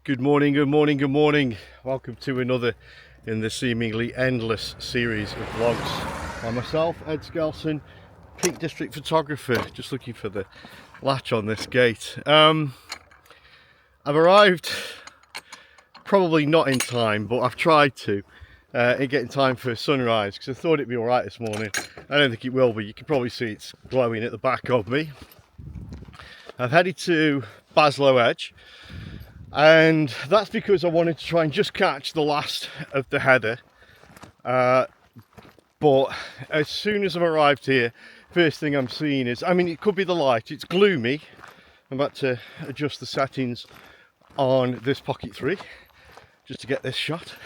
Good morning, good morning, good morning. Welcome to another in the seemingly endless series of vlogs by myself, Ed Skelson, Peak District photographer, just looking for the latch on this gate. I've arrived probably not in time, but I've tried to get in time for sunrise because I thought it'd be all right this morning. I don't think it will be. You can probably see it's glowing at the back of me. I've headed to Baslow Edge, and that's because I wanted to try and just catch the last of the heather. But as soon as I've arrived here, first thing I'm seeing is, it could be the light, it's gloomy. I'm about to adjust the settings on this Pocket 3 just to get this shot.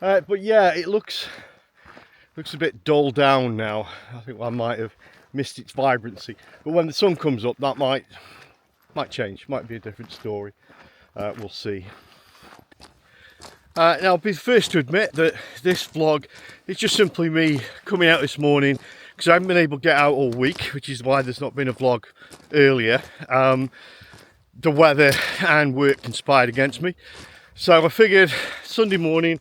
But yeah, it looks a bit dull down now. I think I might have missed its vibrancy, but when the sun comes up, that might change, might be a different story. We'll see. Now, I'll be the first to admit that this vlog is just simply me coming out this morning because I haven't been able to get out all week, which is why there's not been a vlog earlier. The weather and work conspired against me, so I figured Sunday morning,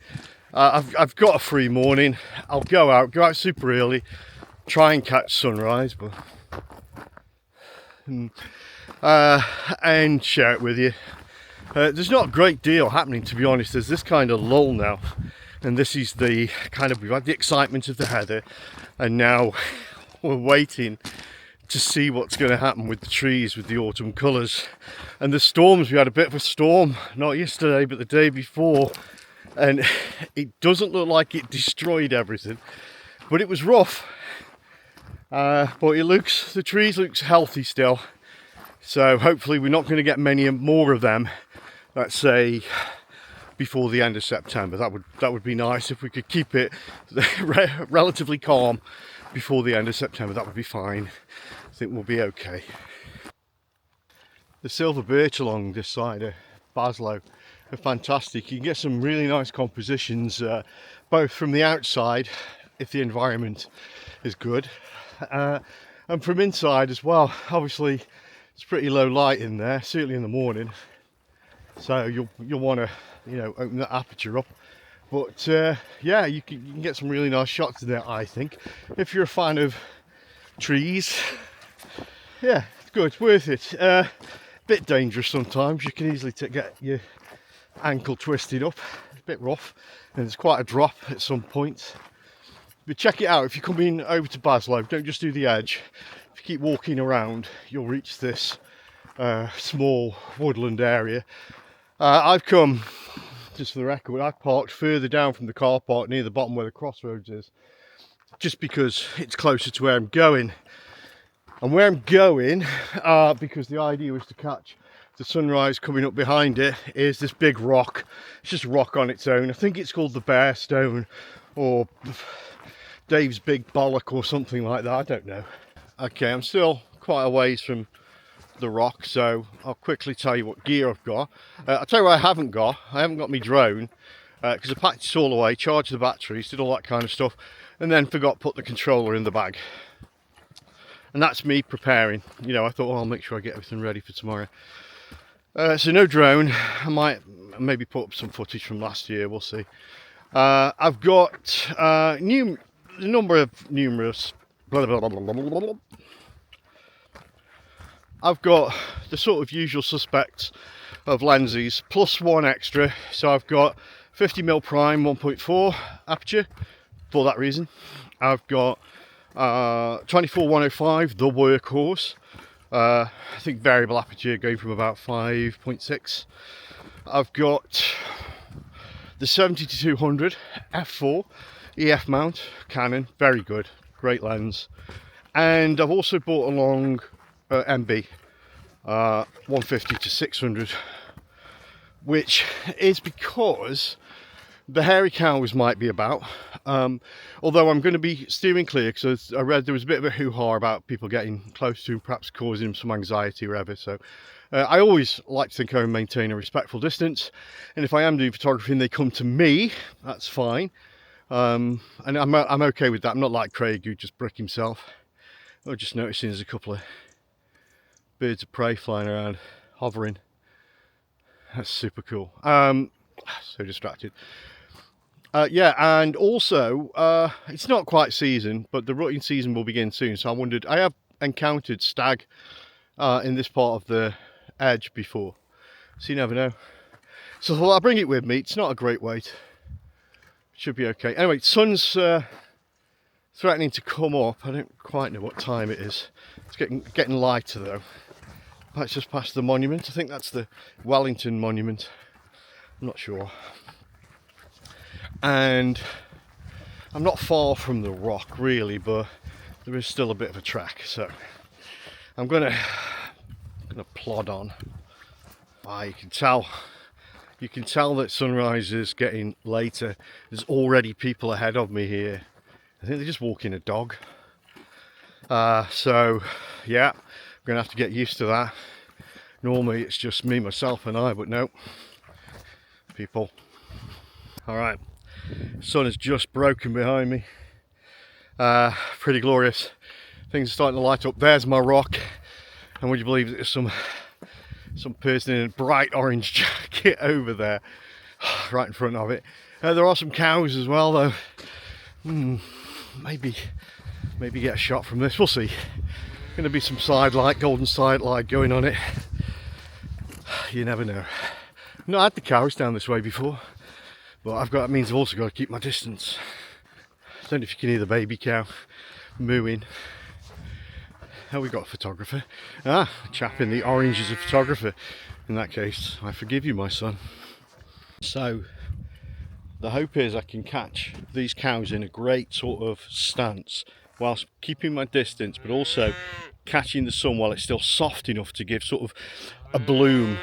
I've got a free morning, I'll go out super early, try and catch sunrise, and share it with you. There's not a great deal happening, to be honest. There's this kind of lull now, and this is the kind of, we've had the excitement of the heather, and now we're waiting to see what's going to happen with the trees, with the autumn colours. And the storms, we had a bit of a storm, not yesterday but the day before, and it doesn't look like it destroyed everything, but it was rough. But the trees looks healthy still, so hopefully we're not going to get many more of them, let's say before the end of September. That would be nice if we could keep it relatively calm before the end of September. That would be fine. I think we'll be okay. The silver birch along this side of Baslow are fantastic. You can get some really nice compositions, both from the outside, if the environment is good, and from inside as well. Obviously it's pretty low light in there, certainly in the morning, so you'll want to open that aperture up. But yeah, you can get some really nice shots in there, I think, if you're a fan of trees. Yeah, it's good, it's worth it. Bit dangerous sometimes. You can easily get your ankle twisted up. It's a bit rough, and there's quite a drop at some points. But check it out if you're coming over to Baslow. Don't just do the edge. If you keep walking around, you'll reach this small woodland area. I've come, just for the record, I've parked further down from the car park near the bottom where the crossroads is, just because it's closer to where I'm going. And where I'm going, because the idea was to catch the sunrise coming up behind it, is this big rock. It's just a rock on its own. I think it's called the Bear Stone, or Dave's Big Bollock, or something like that. I don't know. Okay, I'm still quite a ways from the rock, so I'll quickly tell you what gear I've got. I'll tell you what I haven't got. I haven't got my drone, because I packed it all away, charged the batteries, did all that kind of stuff, and then forgot to put the controller in the bag. And that's me preparing. I thought, well, I'll make sure I get everything ready for tomorrow. So no drone. I might maybe put up some footage from last year, we'll see. I've got numerous I've got the sort of usual suspects of lenses, plus one extra. So I've got 50mm prime 1.4 aperture for that reason. I've got 24-105, the workhorse. I think variable aperture going from about 5.6. I've got the 70-200 f4 EF mount Canon, very good, great lens. And I've also bought along MB 150-600, which is because the hairy cows might be about, although I'm going to be steering clear because I read there was a bit of a hoo-ha about people getting close to him, perhaps causing him some anxiety or whatever. So I always like to think I maintain a respectful distance, and if I am doing photography and they come to me, that's fine. And I'm okay with that. I'm not like Craig, who just brick himself. I'm just noticing there's a couple of birds of prey flying around, hovering. That's super cool. So distracted. Yeah, and also it's not quite season, but the rutting season will begin soon. So I wondered, I have encountered stag in this part of the edge before, so you never know. So I thought I'll bring it with me. It's not a great weight. Should be okay. Anyway, sun's threatening to come up. I don't quite know what time it is. It's getting lighter though. That's just past the monument. I think that's the Wellington Monument. I'm not sure. And I'm not far from the rock really, but there is still a bit of a track. So I'm gonna plod on. You can tell that sunrise is getting later. There's already people ahead of me here. I think they're just walking a dog. So yeah, I'm gonna have to get used to that. Normally it's just me, myself and I, but no, people. All right, sun has just broken behind me. Pretty glorious. Things are starting to light up. There's my rock, and would you believe there's some person in a bright orange jacket over there, right in front of it. There are some cows as well though. Maybe get a shot from this. We'll see. Going to be some golden sidelight going on it. You never know. I've not had the cows down this way before, but that means I've also got to keep my distance. I don't know if you can hear the baby cow mooing. Oh, we got a photographer. A chap in the orange is a photographer. In that case, I forgive you, my son. So the hope is I can catch these cows in a great sort of stance whilst keeping my distance, but also catching the sun while it's still soft enough to give sort of a bloom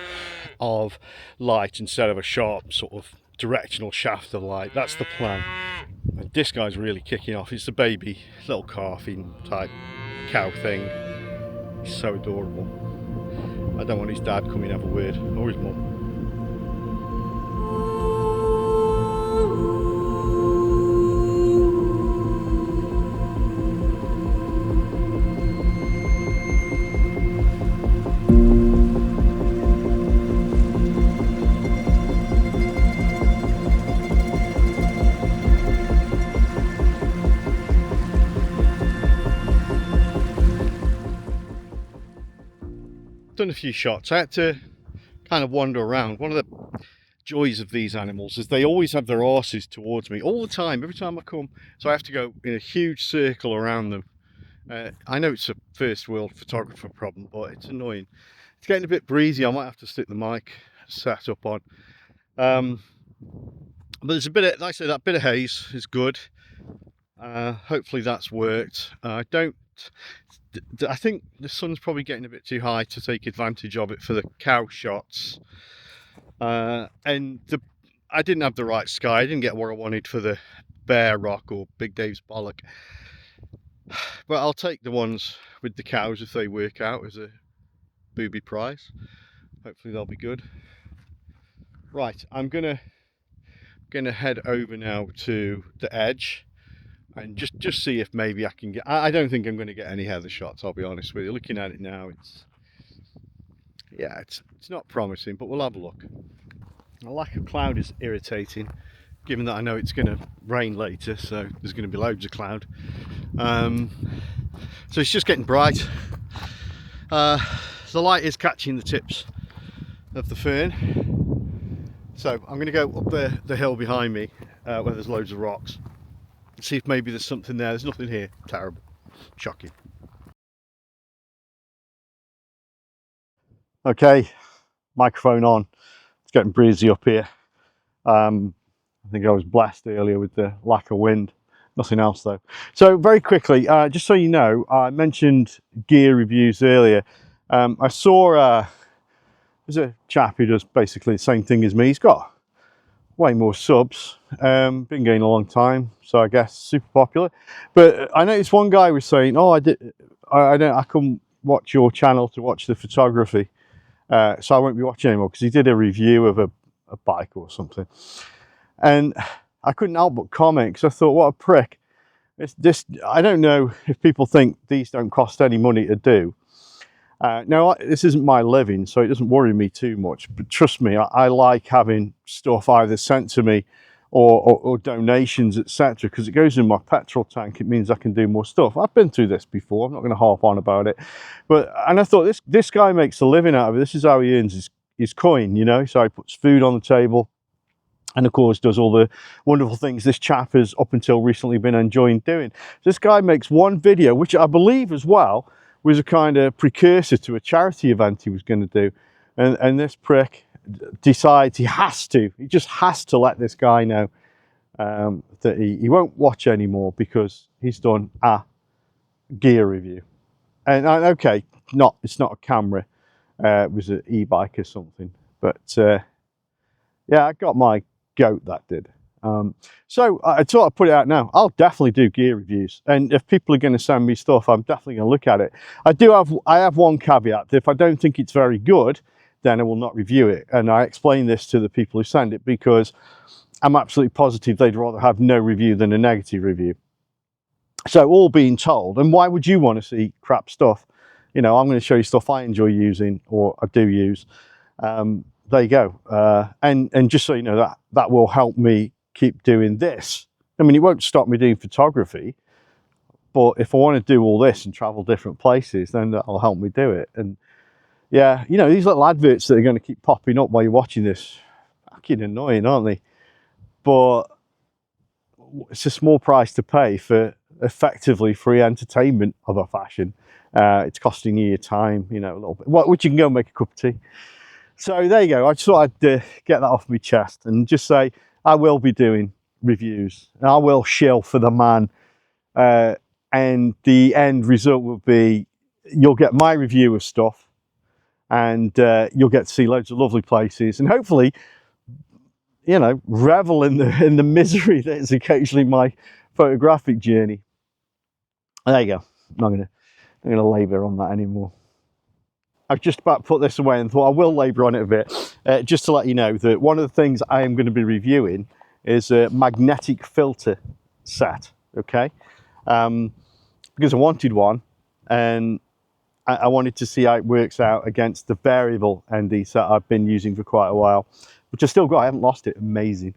of light instead of a sharp sort of directional shaft of light. That's the plan. And this guy's really kicking off. It's the baby, little calving type cow thing. He's so adorable. I don't want his dad coming and have a word, or his mum. Done a few shots. I had to kind of wander around. One of the joys of these animals is they always have their arses towards me all the time, every time I come, so I have to go in a huge circle around them. I know it's a first world photographer problem, but it's annoying. It's getting a bit breezy. I might have to stick the mic set up on, but there's a bit of, like I say, that bit of haze is good. Hopefully that's worked. I think the sun's probably getting a bit too high to take advantage of it for the cow shots. I didn't have the right sky. I didn't get what I wanted for the Bear Rock or Big Dave's Bollock. But I'll take the ones with the cows if they work out as a booby prize. Hopefully they'll be good. Right, I'm gonna head over now to the edge and just see if maybe I can get. I don't think I'm going to get any heather shots, I'll be honest with you. Looking at it now, it's not promising, but we'll have a look. The lack of cloud is irritating, given that I know it's going to rain later, so there's going to be loads of cloud. So it's just getting bright. The light is catching the tips of the fern, so I'm going to go up the hill behind me where there's loads of rocks. See if maybe there's something there. There's nothing here. Terrible. Shocking. Okay, microphone on. It's getting breezy up here. I think I was blessed earlier with the lack of wind. Nothing else though. So very quickly, just so you know, I mentioned gear reviews earlier. I saw there's a chap who does basically the same thing as me. He's got way more subs, been going a long time, so I guess super popular. But I noticed one guy was saying, "Oh, I couldn't watch your channel to watch the photography, so I won't be watching anymore," because he did a review of a bike or something, and I couldn't help but comment because I thought, what a prick. I don't know if people think these don't cost any money to do. Now, this isn't my living, so it doesn't worry me too much. But trust me, I like having stuff either sent to me or donations, etc., because it goes in my petrol tank. It means I can do more stuff. I've been through this before. I'm not going to harp on about it. And I thought, this guy makes a living out of it. This is how he earns his coin, you know. So he puts food on the table, and of course does all the wonderful things this chap has up until recently been enjoying doing. This guy makes one video, which I believe as well was a kind of precursor to a charity event he was going to do. And this prick decides he just has to let this guy know that he won't watch anymore because he's done a gear review. And okay, it's not a camera, it was an e-bike or something. But yeah, I got my goat, that did. So I thought I'd put it out now. I'll definitely do gear reviews, and if people are going to send me stuff, I'm definitely going to look at it. I have one caveat: if I don't think it's very good, then I will not review it. And I explain this to the people who send it because I'm absolutely positive they'd rather have no review than a negative review. So all being told, and why would you want to see crap stuff? You know, I'm going to show you stuff I enjoy using or I do use. There you go. And just so you know, that will help me keep doing this. I mean, it won't stop me doing photography, but if I want to do all this and travel different places, then that'll help me do it. And yeah, you know, these little adverts that are going to keep popping up while you're watching this, fucking annoying, aren't they? But it's a small price to pay for effectively free entertainment of a fashion. It's costing you your time, you know, a little bit, which you can go and make a cup of tea. So there you go. I just thought I'd get that off my chest and just say I will be doing reviews. And I will shill for the man. And the end result will be you'll get my review of stuff, and you'll get to see loads of lovely places, and hopefully, you know, revel in the misery that is occasionally my photographic journey. And there you go. I'm not gonna labour on that anymore. I've just about put this away and thought I will labour on it a bit, just to let you know that one of the things I am going to be reviewing is a magnetic filter set, okay? Because I wanted one, and I wanted to see how it works out against the variable ND set I've been using for quite a while, which I still got. I haven't lost it. Amazing.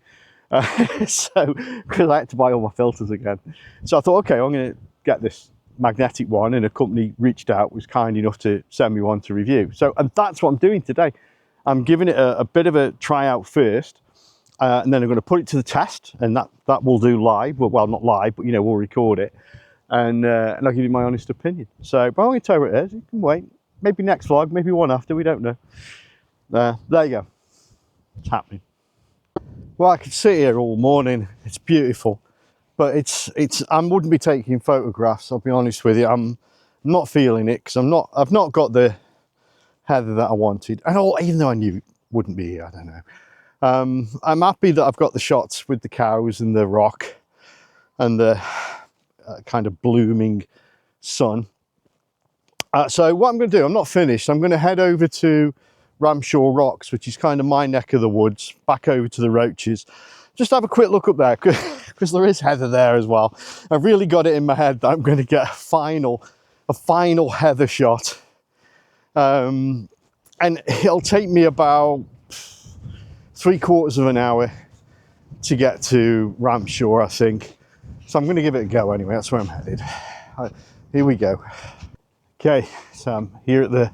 So, because I had to buy all my filters again. So I thought, okay, I'm going to get this magnetic one, and a company reached out, was kind enough to send me one to review. So, and that's what I'm doing today. I'm giving it a bit of a tryout first, and then I'm going to put it to the test, and that will do live. Well, not live, but you know, we'll record it, and I'll give you my honest opinion. So, but I'm going to tell you what it is. You can wait. Maybe next vlog, maybe one after. We don't know. There you go. It's happening. Well, I could sit here all morning. It's beautiful. But I wouldn't be taking photographs, I'll be honest with you. I'm not feeling it because I've not got the heather that I wanted. And even though I knew it wouldn't be here, I don't know. I'm happy that I've got the shots with the cows and the rock and the kind of blooming sun. So what I'm going to do, I'm not finished. I'm going to head over to Ramshaw Rocks, which is kind of my neck of the woods, back over to the Roaches. Just have a quick look up there because there is heather there as well. I've really got it in my head that I'm going to get a final heather shot. And it'll take me about 3/4 of an hour to get to Ramshaw, I think. So I'm going to give it a go anyway. That's where I'm headed. Here we go. Okay, so I'm here at the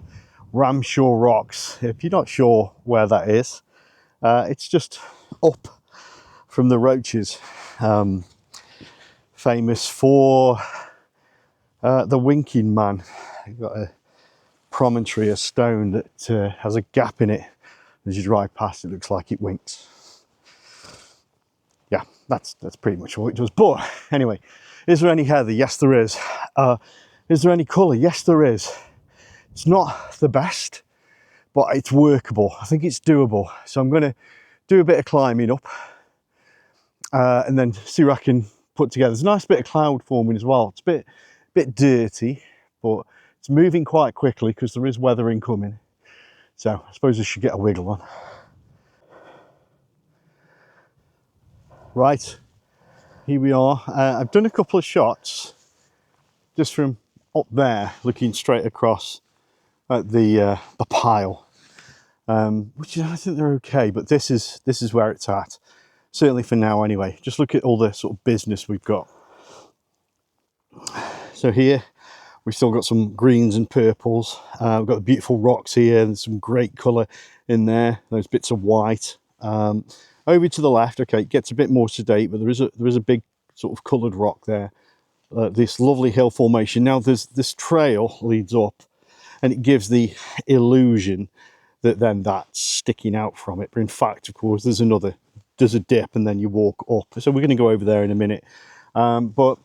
Ramshaw Rocks. If you're not sure where that is, it's just up from the Roaches, famous for the winking man. You've got a promontory, a stone that has a gap in it. As you drive past, it looks like it winks. Yeah, that's pretty much what it does. But anyway, is there any heather? Yes, there is. Is there any colour? Yes, there is. It's not the best, but it's workable. I think it's doable. So I'm going to do a bit of climbing up. And then see what I can put together. There's a nice bit of cloud forming as well. It's a bit dirty, but it's moving quite quickly because there is weather incoming. So I suppose I should get a wiggle on. Right, here we are. I've done a couple of shots just from up there, looking straight across at the pile, which I think they're okay, but this is where it's at, certainly for now anyway. Just look at all the sort of business we've got. So here we've still got some greens and purples. We've got the beautiful rocks here and some great colour in there, those bits of white. Over to the left, okay, it gets a bit more sedate, but there is a big sort of coloured rock there. This lovely hill formation. Now this trail leads up and it gives the illusion that then that's sticking out from it, but in fact, of course, there's a dip and then you walk up. So we're going to go over there in a minute, but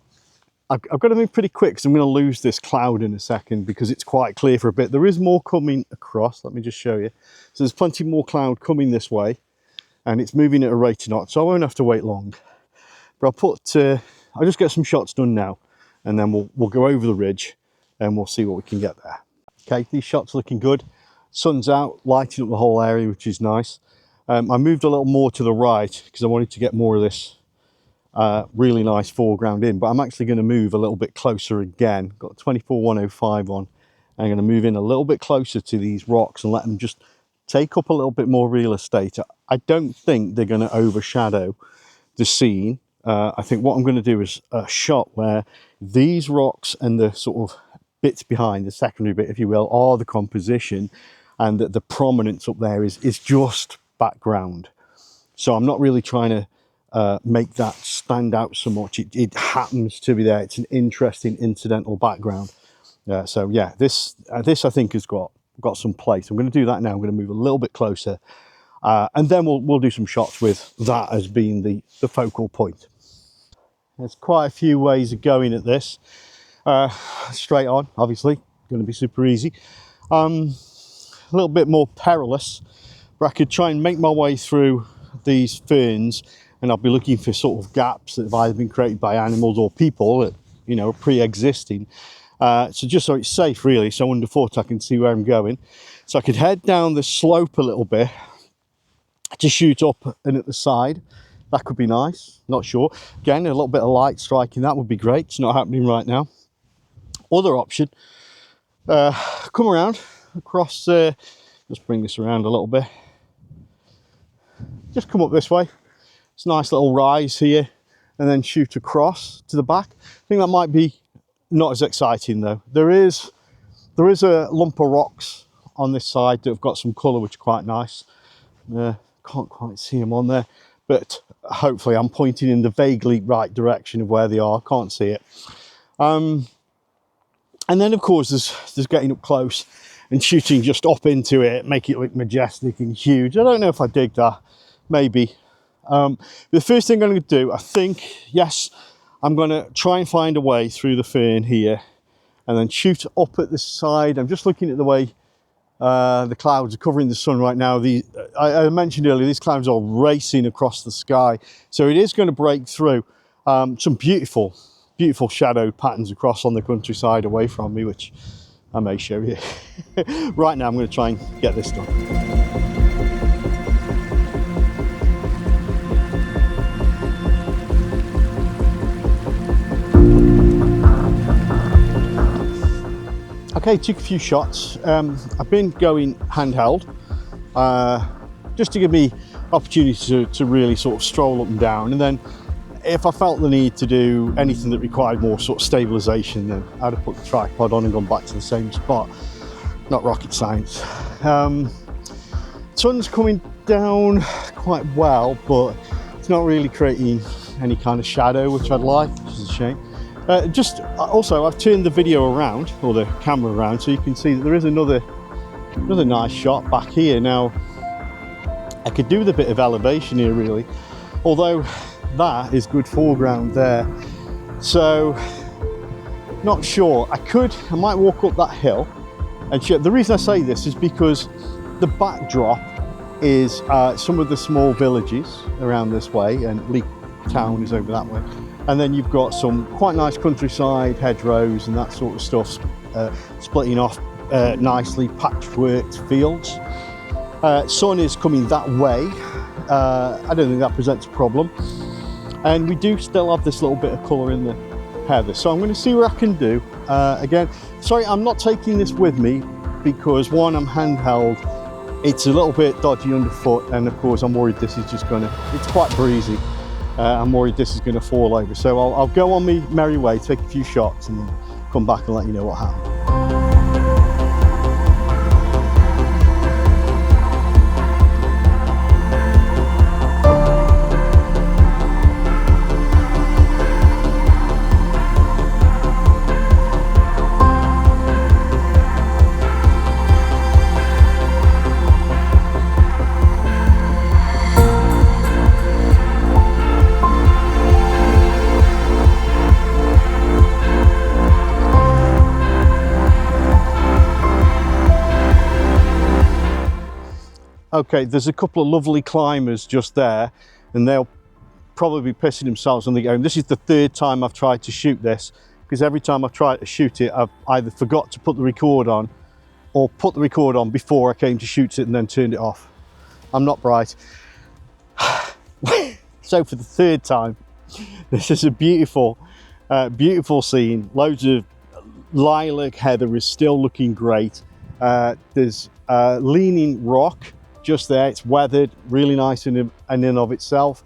I've got to move pretty quick because I'm going to lose this cloud in a second because it's quite clear for a bit. There is more coming across. Let me just show you. So there's plenty more cloud coming this way and it's moving at a rate of knots, so I won't have to wait long. But I'll just get some shots done now and then we'll go over the ridge and we'll see what we can get there. Okay, these shots are looking good. Sun's out, lighting up the whole area, which is nice. I moved a little more to the right because I wanted to get more of this really nice foreground in, but I'm actually going to move a little bit closer again. Got 24-105 on. I'm going to move in a little bit closer to these rocks and let them just take up a little bit more real estate. I don't think they're going to overshadow the scene. I think what I'm going to do is a shot where these rocks and the sort of bits behind, the secondary bit, if you will, are the composition, and that the prominence up there is just background. So I'm not really trying to make that stand out so much. It happens to be there. It's an interesting incidental background. So yeah, this I think has got some place. I'm going to do that now. I'm going to move a little bit closer, and then we'll do some shots with that as being the focal point. There's quite a few ways of going at this. Straight on, obviously, going to be super easy. A little bit more perilous, but I could try and make my way through these ferns, and I'll be looking for sort of gaps that have either been created by animals or people that, you know, are pre-existing. So just so it's safe, really, so underfoot I can see where I'm going. So I could head down the slope a little bit to shoot up and at the side. That could be nice, not sure. Again, a little bit of light striking, that would be great. It's not happening right now. Other option, come around across, just bring this around a little bit. Just come up this way. It's a nice little rise here and then shoot across to the back. I think that might be not as exciting though. There is a lump of rocks on this side that have got some colour, which are quite nice. Can't quite see them on there, but hopefully I'm pointing in the vaguely right direction of where they are. Can't see it. And then of course there's getting up close and shooting just up into it, make it look majestic and huge. I don't know if I dig that, maybe. The first thing I'm going to do, I think, yes, I'm going to try and find a way through the fern here and then shoot up at the side. I'm just looking at the way the clouds are covering the sun right now. I mentioned earlier, these clouds are racing across the sky, so it is going to break through. Some beautiful shadow patterns across on the countryside away from me, which I may show you. Right now I'm going to try and get this done. Okay, took a few shots. I've been going handheld, just to give me opportunity to really sort of stroll up and down, and then if I felt the need to do anything that required more sort of stabilisation, then I'd have put the tripod on and gone back to the same spot. Not rocket science. Sun's coming down quite well, but it's not really creating any kind of shadow, which I'd like, which is a shame. Also, I've turned the video around, or the camera around, so you can see that there is another nice shot back here. Now, I could do with a bit of elevation here, really, although that is good foreground there. So, not sure. I might walk up that hill and shoot. The reason I say this is because the backdrop is some of the small villages around this way, and Leek Town is over that way. And then you've got some quite nice countryside, hedgerows and that sort of stuff, splitting off nicely, patchworked fields. Sun is coming that way. I don't think that presents a problem. And we do still have this little bit of colour in the heather. So I'm going to see what I can do. Again, sorry, I'm not taking this with me because one, I'm handheld, it's a little bit dodgy underfoot, and of course I'm worried this is just gonna, it's quite breezy, I'm worried this is gonna fall over. So I'll go on my merry way, take a few shots and come back and let you know what happened. Okay, there's a couple of lovely climbers just there, and they'll probably be pissing themselves on the go. This is the third time I've tried to shoot this, because every time I've tried to shoot it, I've either forgot to put the record on or put the record on before I came to shoot it and then turned it off. I'm not bright. So for the third time, this is a beautiful, beautiful scene. Loads of lilac heather is still looking great. There's leaning rock just there, it's weathered, really nice in and of itself.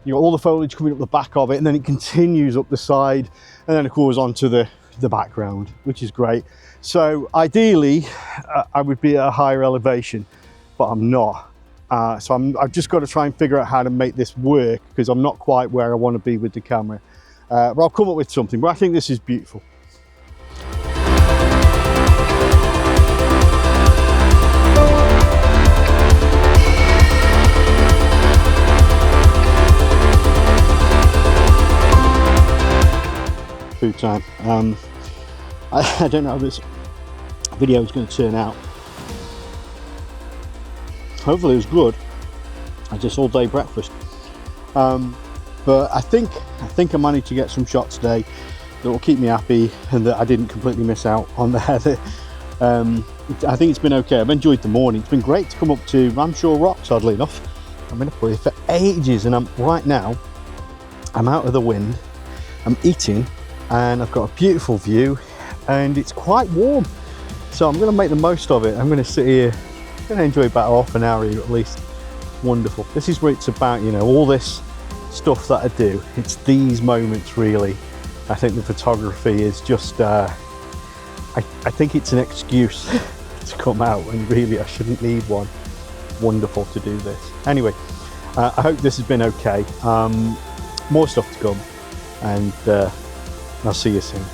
You got all the foliage coming up the back of it, and then it continues up the side, and then of course onto the background, which is great. So ideally, I would be at a higher elevation, but I'm not. So I've just got to try and figure out how to make this work, because I'm not quite where I want to be with the camera. But I'll come up with something, but I think this is beautiful. Food time. I don't know how this video is going to turn out. Hopefully it was good. I just all day breakfast. But I think I managed to get some shots today that will keep me happy, and that I didn't completely miss out on the heather. I think it's been okay. I've enjoyed the morning. It's been great to come up to Ramshaw rocks, oddly enough. I've been up here for ages, and right now I'm out of the wind, I'm eating, and I've got a beautiful view, and it's quite warm, so I'm going to make the most of it. I'm going to sit here, I'm going to enjoy about half an hour here at least. Wonderful. This is what it's about, you know, all this stuff that I do, it's these moments really. I think the photography is just I think it's an excuse to come out, and really I shouldn't need one. Wonderful to do this. Anyway, I hope this has been okay. More stuff to come, and I'll see you soon.